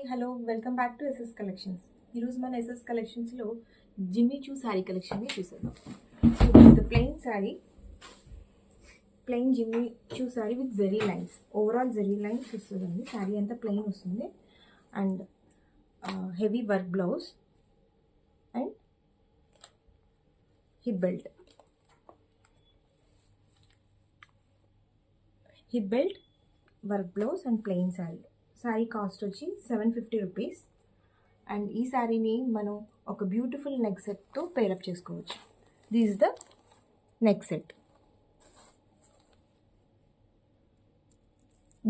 Hello welcome back to SS collections. ఈరోజు మన SS కలెక్షన్స్లో జిమ్మి చూ శారీ కలెక్షన్ని చూసేద్దాం. So plain sari, plain Jimmy Choo sari with zari lines, overall zari lines వస్తుందండి. శారీ అంతా ప్లెయిన్ వస్తుంది and heavy work blouse and hip belt, work blouse and plain sari. Sari cost వచ్చి 750 rupees. And ఈ శారీని మనం ఒక బ్యూటిఫుల్ నెక్ సెట్తో పేరప్ చేసుకోవచ్చు. This is the neck set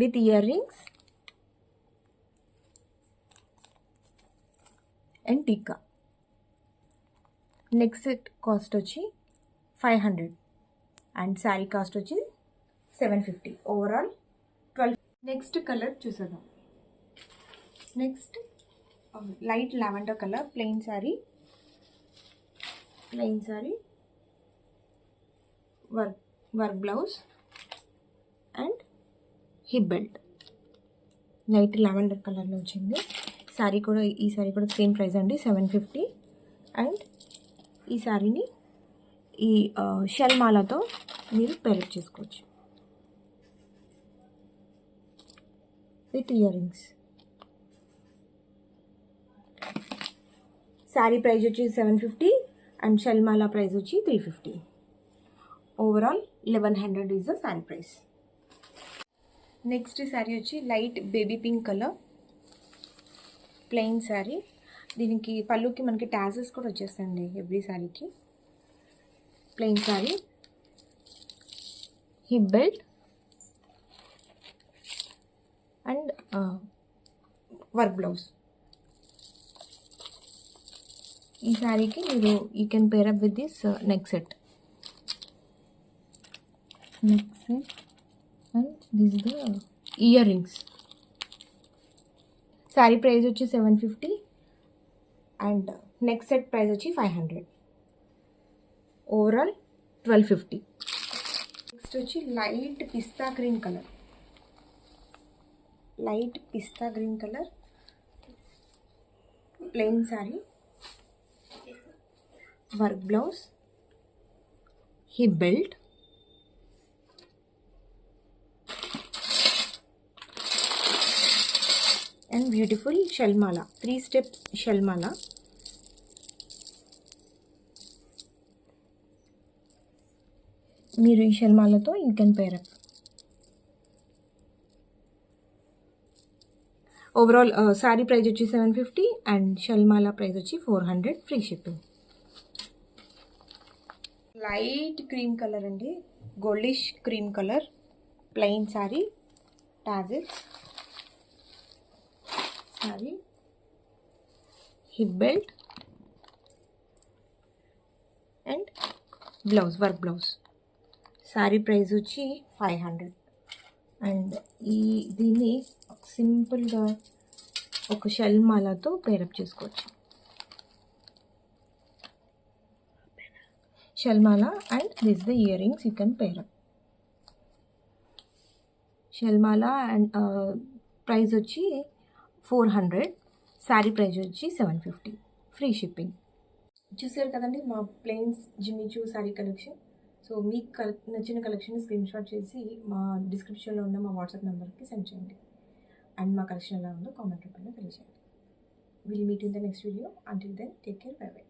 with earrings and tikka. Neck set cost వచ్చి 500 అండ్ శారీ కాస్ట్ వచ్చి 750. Overall 12. Next colour చూసేద్దాం. Next light lavender colour, plain sari, work blouse and hip belt. Light lavender కలర్లో వచ్చింది. ఈ శారీ కూడా same price అండి, 750. And ఈ శారీని ఈ షెల్ మాలతో మీరు పేరప్ చేసుకోవచ్చు with earrings. Sari price వచ్చి 750 అండ్ షెల్మాలా ప్రైస్ వచ్చి 350. Overall 1100 is the sari price. Next sari వచ్చి light baby pink colour, plain sari. దీనికి పళ్ళుకి మనకి టాజెస్ కూడా వచ్చేస్తాయండి ఎవ్రీ శారీకి. Plain sari, hip belt and work blouse. ఈ శారీకి మీరు you can pair up with this neck set and this the earrings. Sari price వచ్చి 750 అండ్ నెక్ సెట్ ప్రైస్ వచ్చి 500. ఓవరాల్ 1250. నెక్స్ట్ వచ్చి light pista green colour, plain sari, work blouse, hip belt and beautiful షెల్మాలా, 3-step షెల్మాలా. మీరు ఈ షెల్మాలతో you can pair up. Overall sari price వచ్చి 750 and షెల్మాలా ప్రైస్ వచ్చి 400, free shipping. Light cream colour అండి, goldish cream colour, plain sari, tassels, sari, hip belt and blouse, work blouse. Sari price వచ్చి 500 అండ్ దీన్ని సింపుల్గా ఒక షెల్ మాలతో పేరప్ చేసుకోవచ్చు. షెల్ మాల and this the earrings you can pair up. Shell మాల and price వచ్చి 400, శారీ ప్రైస్ వచ్చి 750, ఫ్రీ షిప్పింగ్. చూసారు కదండి మా ప్లెయిన్స్ జిమ్మి చూ శారీ కలెక్షన్. సో మీకు నచ్చిన కలెక్షన్ స్క్రీన్ షాట్ చేసి మా డిస్క్రిప్షన్లో ఉన్న మా వాట్సాప్ నెంబర్కి సెండ్ చేయండి అండ్ మా కలెక్షన్ ఎలా ఉందో కామెంట్ రూపంలో తెలియజేయండి. Will meet in the next video. Until then take care, bye by.